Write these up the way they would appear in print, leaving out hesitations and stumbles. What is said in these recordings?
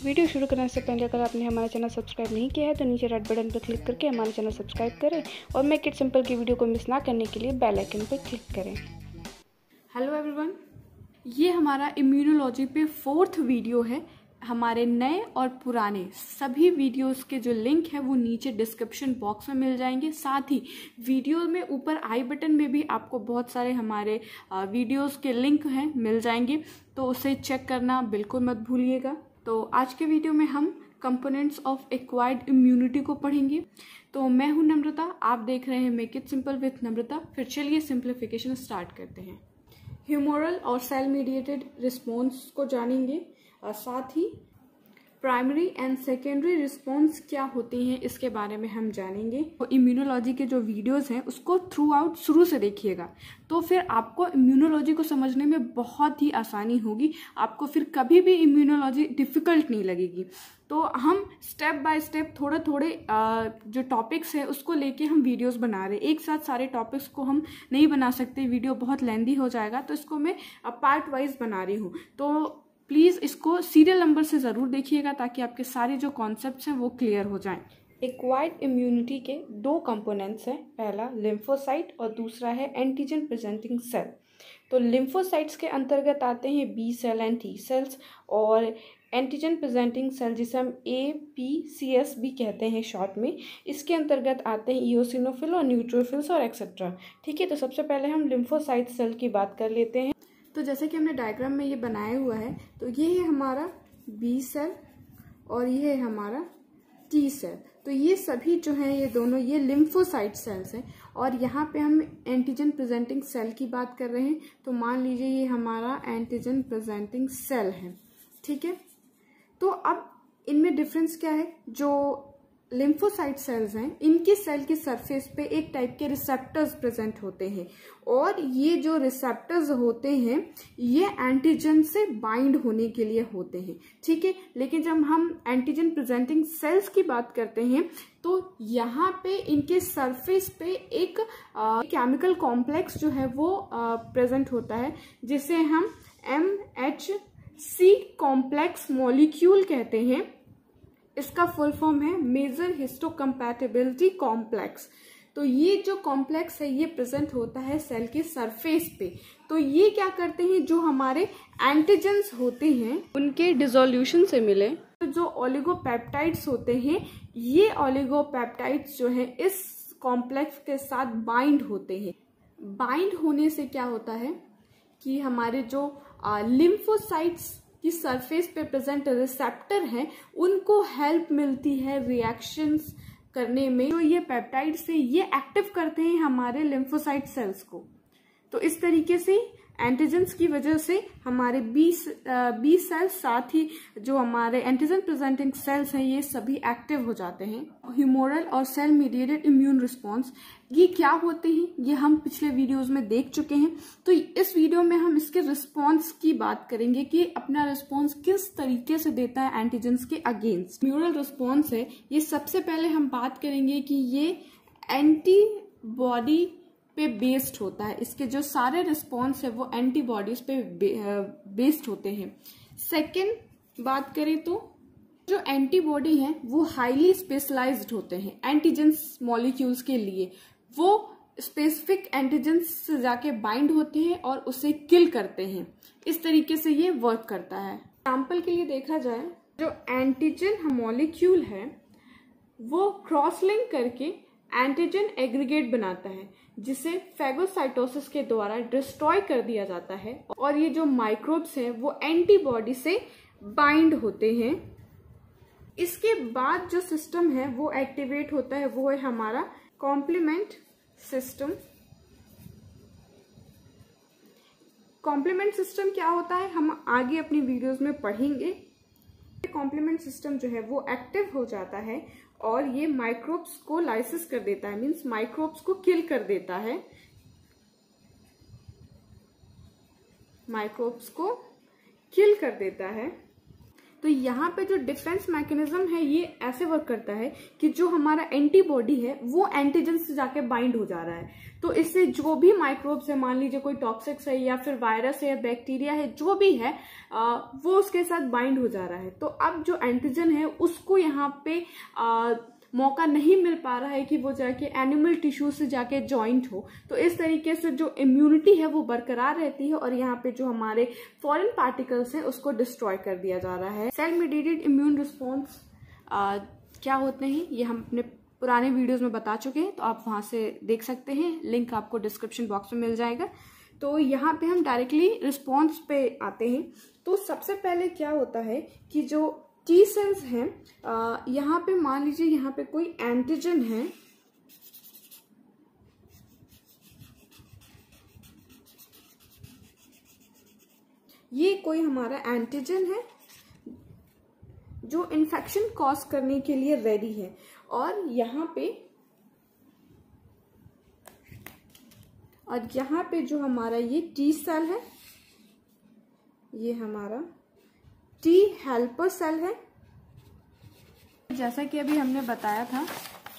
Video शुरू करने से पहले अगर आपने हमारा चैनल सब्सक्राइब नहीं किया है तो नीचे रेड बटन पर क्लिक करके हमारा चैनल सब्सक्राइब करें और मेक इट सिंपल की वीडियो को मिस ना करने के लिए बेल आइकन पर क्लिक करें। हेलो एवरीवन, ये हमारा इम्यूनोलॉजी पे 4th वीडियो है। हमारे नए और पुराने सभी वीडियोस के जो लिंक है वो नीचे डिस्क्रिप्शन बॉक्स में मिल जाएंगे। साथ ही वीडियो में ऊपर आई बटन में भी आपको बहुत सारे हमारे वीडियोस के लिंक हैं मिल जाएंगे, तो उसे चेक करना बिल्कुल मत भूलिएगा। तो आज के वीडियो में हम कंपोनेंट्स ऑफ एक्वायर्ड इम्यूनिटी को पढ़ेंगे। तो मैं हूं नम्रता, आप देख रहे हैं मेक इट सिंपल विथ नम्रता। फिर चलिए सिंप्लीफिकेशन स्टार्ट करते हैं। ह्यूमोरल और सेल मीडिएटेड रिस्पॉन्स को जानेंगे और साथ ही प्राइमरी एंड सेकेंडरी रिस्पॉन्स क्या होती हैं इसके बारे में हम जानेंगे। तो इम्यूनोलॉजी के जो वीडियोस हैं उसको थ्रू आउट शुरू से देखिएगा, तो फिर आपको इम्यूनोलॉजी को समझने में बहुत ही आसानी होगी। आपको फिर कभी भी इम्यूनोलॉजी डिफिकल्ट नहीं लगेगी। तो हम स्टेप बाय स्टेप थोड़े थोड़े जो टॉपिक्स है उसको लेके हम वीडियोस बना रहे हैं। एक साथ सारे टॉपिक्स को हम नहीं बना सकते, वीडियो बहुत लेंदी हो जाएगा, तो इसको मैं पार्ट वाइज बना रही हूँ। तो प्लीज़ इसको सीरियल नंबर से ज़रूर देखिएगा ताकि आपके सारे जो कॉन्सेप्ट्स हैं वो क्लियर हो जाएं। एक्वायर्ड इम्यूनिटी के 2 कंपोनेंट्स हैं, पहला लिम्फोसाइट और दूसरा है एंटीजन प्रेजेंटिंग सेल। तो लिम्फोसाइट्स के अंतर्गत आते हैं B cell and T cells, और एंटीजन प्रेजेंटिंग सेल जिसे हम APCS भी कहते हैं शॉर्ट में, इसके अंतर्गत आते हैं इओसिनोफिल और न्यूट्रोफिल्स और एक्सेट्रा। ठीक है, तो सबसे पहले हम लिम्फोसाइट सेल की बात कर लेते हैं। तो जैसे कि हमने डायग्राम में ये बनाया हुआ है, तो ये है हमारा बी सेल और ये है हमारा टी सेल। तो ये सभी जो हैं ये दोनों ये लिम्फोसाइट सेल्स हैं, और यहाँ पे हम एंटीजन प्रेजेंटिंग सेल की बात कर रहे हैं। तो मान लीजिए ये हमारा एंटीजन प्रेजेंटिंग सेल है। ठीक है, तो अब इनमें डिफरेंस क्या है। जो लिम्फोसाइट सेल्स हैं इनकी सेल की सरफेस पे एक टाइप के रिसेप्टर्स प्रेजेंट होते हैं, और ये जो रिसेप्टर्स होते हैं ये एंटीजन से बाइंड होने के लिए होते हैं। ठीक है, लेकिन जब हम एंटीजन प्रेजेंटिंग सेल्स की बात करते हैं तो यहाँ पे इनके सरफेस पे एक केमिकल कॉम्प्लेक्स जो है वो प्रेजेंट होता है, जिसे हम MHC कॉम्प्लेक्स मॉलिक्यूल कहते हैं। इसका फुल फॉर्म है मेजर हिस्टोकम्पैटिबिलिटी कॉम्प्लेक्स। तो ये जो कॉम्प्लेक्स है ये प्रेजेंट होता है सेल के सरफेस पे। तो ये क्या करते हैं, जो हमारे एंटीजेंस होते हैं उनके डिसोल्यूशन से मिले तो जो ओलिगोपेप्टाइड्स होते हैं, ये ओलिगोपेप्टाइड्स जो है इस कॉम्प्लेक्स के साथ बाइंड होते हैं। बाइंड होने से क्या होता है कि हमारे जो लिम्फोसाइट्स की सरफेस पे प्रेजेंट रिसेप्टर हैं उनको हेल्प मिलती है रिएक्शंस करने में। तो ये पेप्टाइड से ये एक्टिव करते हैं हमारे लिम्फोसाइट सेल्स को। तो इस तरीके से एंटीजेंस की वजह से हमारे बी सेल्स, साथ ही जो हमारे एंटीजन प्रेजेंटिंग सेल्स हैं ये सभी एक्टिव हो जाते हैं। ह्यूमोरल और सेल मीडिएटेड इम्यून रिस्पॉन्स ये क्या होते हैं ये हम पिछले वीडियोस में देख चुके हैं। तो इस वीडियो में हम इसके रिस्पॉन्स की बात करेंगे कि अपना रिस्पॉन्स किस तरीके से देता है एंटीजेंस के अगेंस्ट। ह्यूमोरल रिस्पॉन्स है ये, सबसे पहले हम बात करेंगे कि ये एंटीबॉडी पे बेस्ड होता है। इसके जो सारे रिस्पॉन्स है वो एंटीबॉडीज पे बेस्ड होते हैं। सेकेंड बात करें तो जो एंटीबॉडी हैं वो हाईली स्पेशलाइज्ड होते हैं एंटीजेंस मॉलिक्यूल्स के लिए। वो स्पेसिफिक एंटीजेंस से जाके बाइंड होते हैं और उसे किल करते हैं। इस तरीके से ये वर्क करता है। एग्जाम्पल के लिए देखा जाए, जो एंटीजन मॉलिक्यूल है वो क्रॉस लिंक करके एंटीजन एग्रीगेट बनाता है, जिसे फेगोसाइटोसिस के द्वारा डिस्ट्रॉय कर दिया जाता है, और ये जो माइक्रोब्स हैं वो एंटीबॉडी से बाइंड होते हैं। इसके बाद जो सिस्टम है वो एक्टिवेट होता है, वो है हमारा कॉम्प्लीमेंट सिस्टम। कॉम्प्लीमेंट सिस्टम क्या होता है हम आगे अपनी वीडियोस में पढ़ेंगे। कॉम्प्लीमेंट सिस्टम जो है वो एक्टिव हो जाता है और ये माइक्रोब्स को लाइसिस कर देता है, मीन्स माइक्रोब्स को किल कर देता है। माइक्रोब्स को किल कर देता है। तो यहाँ पे जो डिफेंस मैकेनिज्म है ये ऐसे वर्क करता है कि जो हमारा एंटीबॉडी है वो एंटीजन से जाके बाइंड हो जा रहा है। तो इससे जो भी माइक्रोब्स है, मान लीजिए कोई टॉक्सिक्स है या फिर वायरस है या बैक्टीरिया है, जो भी है वो उसके साथ बाइंड हो जा रहा है। तो अब जो एंटीजन है उसको यहाँ पे मौका नहीं मिल पा रहा है कि वो जाके एनिमल टिश्यू से जाके जॉइंट हो। तो इस तरीके से जो इम्यूनिटी है वो बरकरार रहती है और यहाँ पे जो हमारे फॉरेन पार्टिकल्स हैं उसको डिस्ट्रॉय कर दिया जा रहा है। सेल मीडिएटेड इम्यून रिस्पॉन्स क्या होते हैं ये हम अपने पुराने वीडियोस में बता चुके हैं, तो आप वहां से देख सकते हैं, लिंक आपको डिस्क्रिप्शन बॉक्स में मिल जाएगा। तो यहाँ पे हम डायरेक्टली रिस्पॉन्स पे आते हैं। तो सबसे पहले क्या होता है कि जो टी सेल्स हैं, यहाँ पे मान लीजिए यहाँ पे कोई एंटीजन है, ये कोई हमारा एंटीजन है जो इन्फेक्शन कॉज करने के लिए रेडी है। और यहाँ पे जो हमारा ये टी सेल है, ये हमारा टी हेल्पर सेल है। जैसा कि अभी हमने बताया था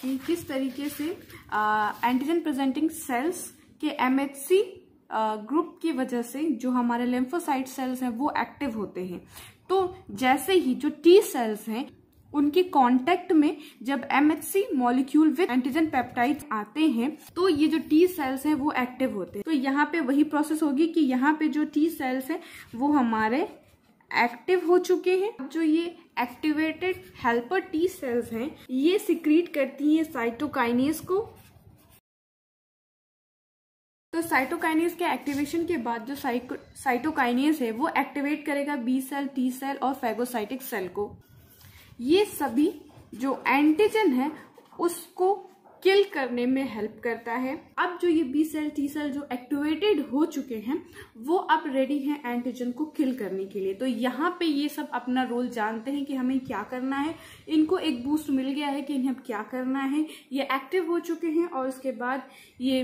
कि किस तरीके से एंटीजन प्रेजेंटिंग सेल्स के एमएचसी ग्रुप की वजह से जो हमारे लिम्फोसाइट सेल्स हैं वो एक्टिव होते हैं। तो जैसे ही जो टी सेल्स हैं उनकी कांटेक्ट में जब MHC molecule with antigen peptides आते हैं तो ये जो टी सेल्स हैं वो एक्टिव होते हैं। तो यहाँ पे वही प्रोसेस होगी कि यहाँ पे जो टी सेल्स हैं वो हमारे एक्टिव हो चुके हैं। जो ये एक्टिवेटेड हेल्पर टी सेल्स हैं ये सिक्रीट करती हैं साइटोकाइनेज को। तो साइटोकाइनेज के एक्टिवेशन के बाद जो साइटोकाइनेज है वो एक्टिवेट करेगा बी सेल, टी सेल और फेगोसाइटिक सेल को। ये सभी जो एंटीजन है उसको किल करने में हेल्प करता है। अब जो ये बी सेल, टी सेल जो एक्टिवेटेड हो चुके हैं वो अब रेडी हैं एंटीजन को किल करने के लिए। तो यहाँ पे ये सब अपना रोल जानते हैं कि हमें क्या करना है। इनको एक बूस्ट मिल गया है कि इन्हें अब क्या करना है। ये एक्टिव हो चुके हैं और उसके बाद ये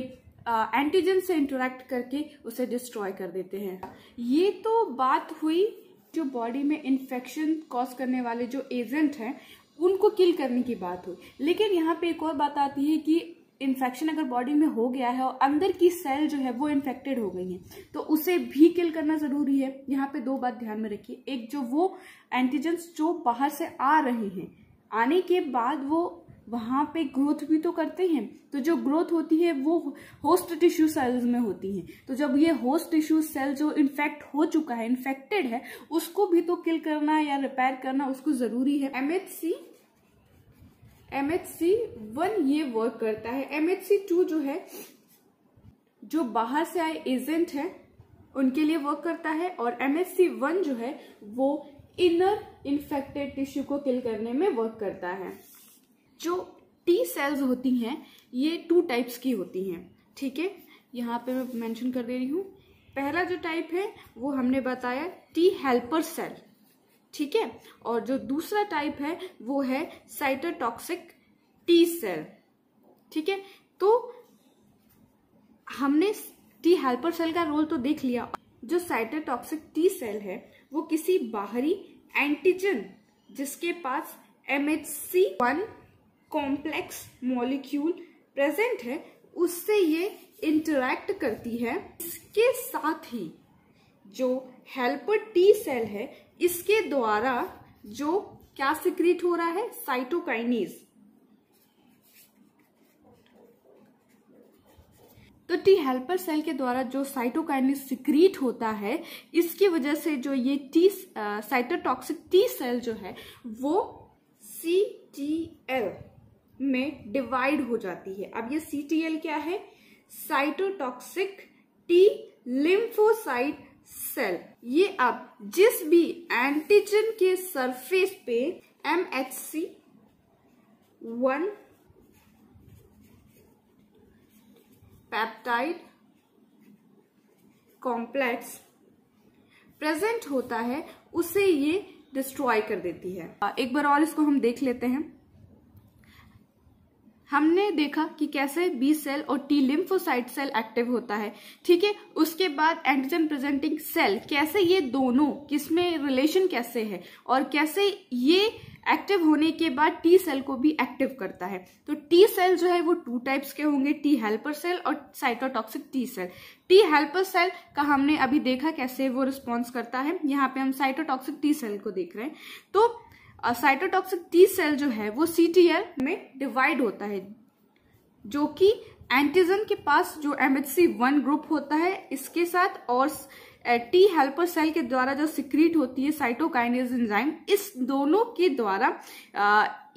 एंटीजन से इंटरेक्ट करके उसे डिस्ट्रॉय कर देते हैं। ये तो बात हुई जो बॉडी में इन्फेक्शन कॉज करने वाले जो एजेंट हैं उनको किल करने की बात हुई। लेकिन यहाँ पे एक और बात आती है कि इन्फेक्शन अगर बॉडी में हो गया है और अंदर की सेल जो है वो इन्फेक्टेड हो गई है तो उसे भी किल करना जरूरी है। यहाँ पे दो बात ध्यान में रखिए। एक, जो वो एंटीजेंस जो बाहर से आ रहे हैं, आने के बाद वो वहां पे ग्रोथ भी तो करते हैं। तो जो ग्रोथ होती है वो होस्ट टिश्यू सेल्स में होती है। तो जब ये होस्ट टिश्यू सेल जो इन्फेक्ट हो चुका है, इन्फेक्टेड है, उसको भी तो किल करना या रिपेयर करना उसको जरूरी है। MHC1 ये वर्क करता है। MHC2 जो है, जो बाहर से आए एजेंट है उनके लिए वर्क करता है। और MHC1 जो है वो इनर इन्फेक्टेड टिश्यू को किल करने में वर्क करता है। जो टी सेल्स होती हैं ये 2 टाइप्स की होती हैं, ठीक है। यहाँ पे मैं मेंशन कर दे रही हूँ। पहला जो टाइप है वो हमने बताया टी हेल्पर सेल, ठीक है। और जो दूसरा टाइप है वो है साइटोटॉक्सिक टी सेल, ठीक है। तो हमने टी हेल्पर सेल का रोल तो देख लिया। जो साइटोटॉक्सिक टी सेल है वो किसी बाहरी एंटीजन जिसके पास MHC1 कॉम्प्लेक्स मॉलिक्यूल प्रेजेंट है उससे ये इंटरैक्ट करती है। इसके साथ ही जो हेल्पर टी सेल है इसके द्वारा जो क्या सिक्रीट हो रहा है, साइटोकाइनेज। तो टी हेल्पर सेल के द्वारा जो साइटोकाइनेज सिक्रीट होता है इसकी वजह से जो ये साइटोटॉक्सिक टी सेल जो है वो CTL में डिवाइड हो जाती है। अब ये CTL क्या है? Cytotoxic T lymphocyte cell. ये अब जिस भी एंटीजन के सरफेस पे MHC1 पेप्टाइड कॉम्प्लेक्स प्रेजेंट होता है उसे ये डिस्ट्रॉय कर देती है। एक बार और इसको हम देख लेते हैं। हमने देखा कि कैसे बी सेल और टी लिम्फोसाइट सेल एक्टिव होता है, ठीक है। उसके बाद एंटीजन प्रेजेंटिंग सेल, कैसे ये दोनों किसमें रिलेशन कैसे है और कैसे ये एक्टिव होने के बाद टी सेल को भी एक्टिव करता है। तो टी सेल जो है वो 2 टाइप्स के होंगे, टी हेल्पर सेल और cytotoxic T cell. T helper cell का हमने अभी देखा कैसे वो रिस्पॉन्स करता है, यहाँ पे हम साइटोटॉक्सिक टी सेल को देख रहे हैं। तो साइटोटॉक्सिक टी सेल जो है वो CTL में डिवाइड होता है, जो कि एंटीजन के पास जो MHC1 ग्रुप होता है इसके साथ और टी हेल्पर सेल के द्वारा जो सिक्रीट होती है साइटोकाइनेज एंजाइम, इस दोनों के द्वारा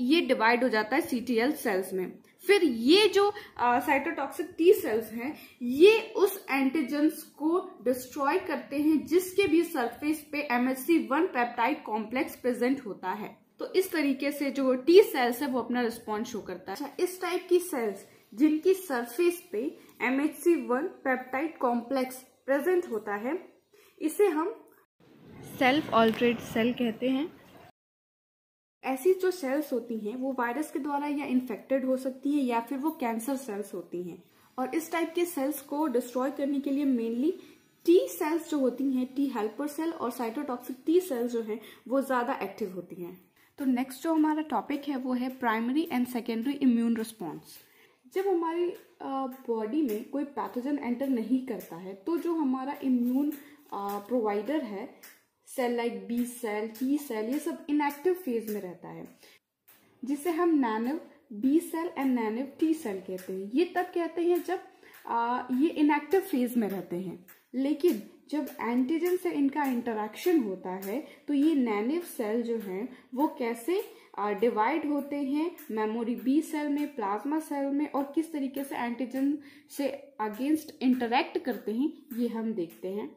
ये डिवाइड हो जाता है CTL सेल्स में। फिर ये जो साइटोटॉक्सिक टी सेल्स हैं ये उस एंटीजन्स को डिस्ट्रॉय करते हैं जिसके भी सरफेस पे MHC1 पेप्टाइड कॉम्प्लेक्स प्रेजेंट होता है। तो इस तरीके से जो टी सेल्स है वो अपना रिस्पॉन्स शो करता है। अच्छा, इस टाइप की सेल्स जिनकी सरफेस पे MHC1 पेप्टाइड कॉम्प्लेक्स प्रेजेंट होता है इसे हम सेल्फ ऑल्टरेट सेल कहते हैं। ऐसी जो सेल्स होती हैं वो वायरस के द्वारा या इन्फेक्टेड हो सकती हैं या फिर वो कैंसर सेल्स होती हैं। और इस टाइप के सेल्स को डिस्ट्रॉय करने के लिए मेनली टी सेल्स जो होती हैं, टी हेल्पर सेल और साइटोटॉक्सिक टी सेल्स जो हैं वो ज्यादा एक्टिव होती हैं। तो नेक्स्ट जो हमारा टॉपिक है वो है primary and secondary immune response. जब हमारी बॉडी में कोई पैथोजन एंटर नहीं करता है तो जो हमारा इम्यून प्रोवाइडर है, cell like B cell, T cell, ये सब इनएक्टिव फेज में रहता है, जिसे हम naive B cell and naive T cell कहते हैं। ये तब कहते हैं जब ये इनएक्टिव फेज में रहते हैं। लेकिन जब एंटीजन से इनका इंटरेक्शन होता है तो ये नैनिव सेल जो हैं वो कैसे डिवाइड होते हैं मेमोरी बी सेल में, प्लाज्मा सेल में, और किस तरीके से एंटीजन से अगेंस्ट इंटरेक्ट करते हैं ये हम देखते हैं।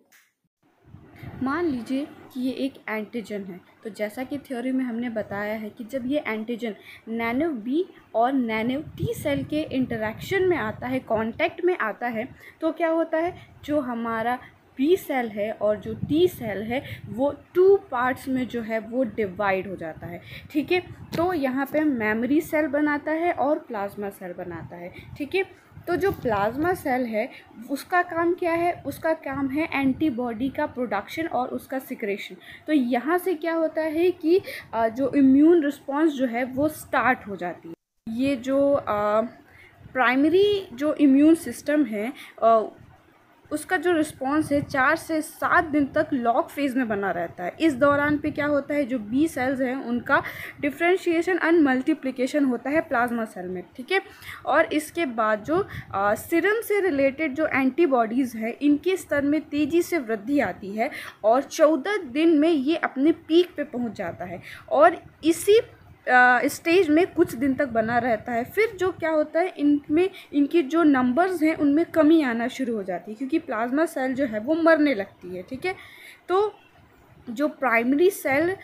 मान लीजिए कि ये एक एंटीजन है, तो जैसा कि थ्योरी में हमने बताया है कि जब ये एंटीजन नैनिव बी और नैनिव टी सेल के इंटरेक्शन में आता है, कांटेक्ट में आता है, तो क्या होता है, जो हमारा बी सेल है और जो टी सेल है वो 2 पार्ट्स में जो है वो डिवाइड हो जाता है, ठीक है। तो यहाँ पे मेमोरी सेल बनाता है और प्लाज्मा सेल बनाता है, ठीक है। तो जो प्लाज्मा सेल है उसका काम क्या है, उसका काम है एंटीबॉडी का प्रोडक्शन और उसका सिक्रेशन। तो यहाँ से क्या होता है कि जो इम्यून रिस्पॉन्स जो है वो स्टार्ट हो जाती है। ये जो प्राइमरी जो इम्यून सिस्टम है उसका जो रिस्पॉन्स है 4 से 7 दिन तक लॉग फेज में बना रहता है। इस दौरान पे क्या होता है, जो बी सेल्स हैं उनका डिफ्रेंशिएशन एंड मल्टीप्लिकेशन होता है प्लाज्मा सेल में, ठीक है। और इसके बाद जो सीरम से रिलेटेड जो एंटीबॉडीज़ है इनके स्तर में तेज़ी से वृद्धि आती है और 14 दिन में ये अपने पीक पे पहुंच जाता है और इसी स्टेज में कुछ दिन तक बना रहता है। फिर जो क्या होता है, इनमें इनकी जो नंबर्स हैं उनमें कमी आना शुरू हो जाती है क्योंकि प्लाज्मा सेल जो है वो मरने लगती है, ठीक है। तो जो प्राइमरी सेल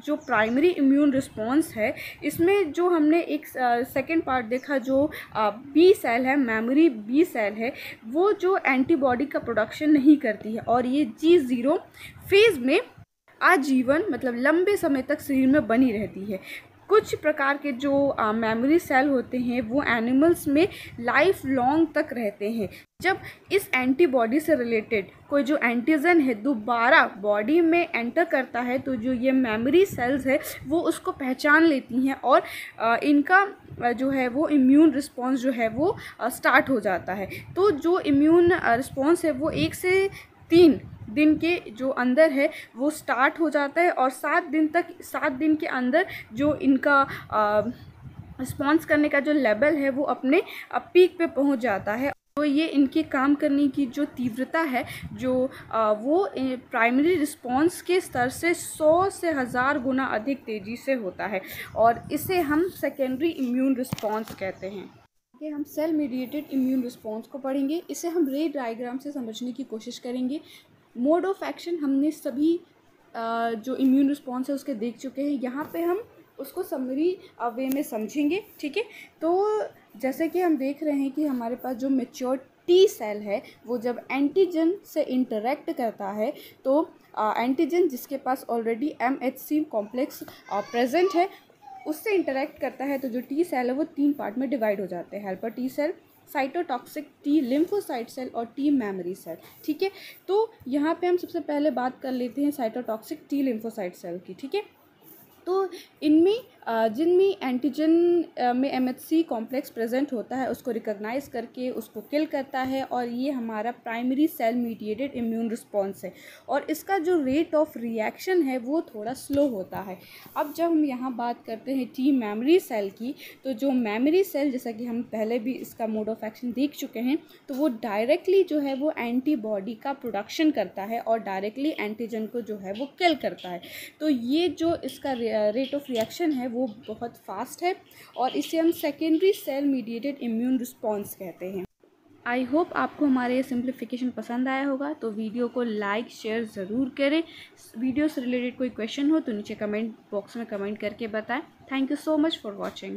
जो प्राइमरी इम्यून रिस्पॉन्स है इसमें जो हमने एक सेकेंड पार्ट देखा, जो बी सेल है, मेमोरी बी सेल है, वो जो एंटीबॉडी का प्रोडक्शन नहीं करती है और ये G0 फेज में आजीवन मतलब लंबे समय तक शरीर में बनी रहती है। कुछ प्रकार के जो मेमोरी सेल होते हैं वो एनिमल्स में लाइफ लॉन्ग तक रहते हैं। जब इस एंटीबॉडी से रिलेटेड कोई जो एंटीजन है दोबारा बॉडी में एंटर करता है तो जो ये मेमोरी सेल्स है वो उसको पहचान लेती हैं और इनका जो है वो इम्यून रिस्पॉन्स जो है वो स्टार्ट हो जाता है। तो जो इम्यून रिस्पॉन्स है वो 1 से 3 दिन के जो अंदर है वो स्टार्ट हो जाता है और 7 दिन के अंदर जो इनका रिस्पॉन्स करने का जो लेवल है वो अपने पीक पे पहुंच जाता है। तो ये इनके काम करने की जो तीव्रता है जो वो प्राइमरी रिस्पॉन्स के स्तर से 100 से 1000 गुना अधिक तेज़ी से होता है और इसे हम सेकेंडरी इम्यून रिस्पॉन्स कहते हैं। हम सेल मीडिएटेड इम्यून रिस्पॉन्स को पढ़ेंगे। इसे हम रे डायग्राम से समझने की कोशिश करेंगे। मोड ऑफ एक्शन हमने सभी जो इम्यून रिस्पॉन्स है उसके देख चुके हैं, यहाँ पे हम उसको समरी वे में समझेंगे, ठीक है। तो जैसे कि हम देख रहे हैं कि हमारे पास जो मैच्योर टी सेल है वो जब एंटीजन से इंटरेक्ट करता है तो एंटीजन जिसके पास ऑलरेडी MHC कॉम्प्लेक्स प्रेजेंट है उससे इंटरेक्ट करता है तो जो टी सेल है वो 3 पार्ट में डिवाइड हो जाते हैं, helper T cell, cytotoxic T lymphocyte cell और टी मेमोरी सेल। ठीक है, तो यहाँ पे हम सबसे पहले बात कर लेते हैं साइटोटॉक्सिक टी लिम्फोसाइट सेल की। ठीक है, तो इनमें जिनमें एंटीजन में MHC कॉम्प्लेक्स प्रेजेंट होता है उसको रिकॉग्नाइज करके उसको किल करता है, और ये हमारा primary cell mediated immune response है, और इसका जो रेट ऑफ रिएक्शन है वो थोड़ा स्लो होता है। अब जब हम यहाँ बात करते हैं टी मेमोरी सेल की, तो जो मेमोरी सेल, जैसा कि हम पहले भी इसका मोड ऑफ एक्शन देख चुके हैं, तो वो डायरेक्टली जो है वो एंटीबॉडी का प्रोडक्शन करता है और डायरेक्टली एंटीजन को जो है वो किल करता है। तो ये जो इसका रेट ऑफ रिएक्शन है वो बहुत फास्ट है, और इसे हम secondary cell mediated immune response कहते हैं। आई होप आपको हमारे ये सिंप्लीफिकेशन पसंद आया होगा, तो वीडियो को लाइक शेयर ज़रूर करें। वीडियो से रिलेटेड कोई क्वेश्चन हो तो नीचे कमेंट बॉक्स में कमेंट करके बताएं। Thank you so much for watching.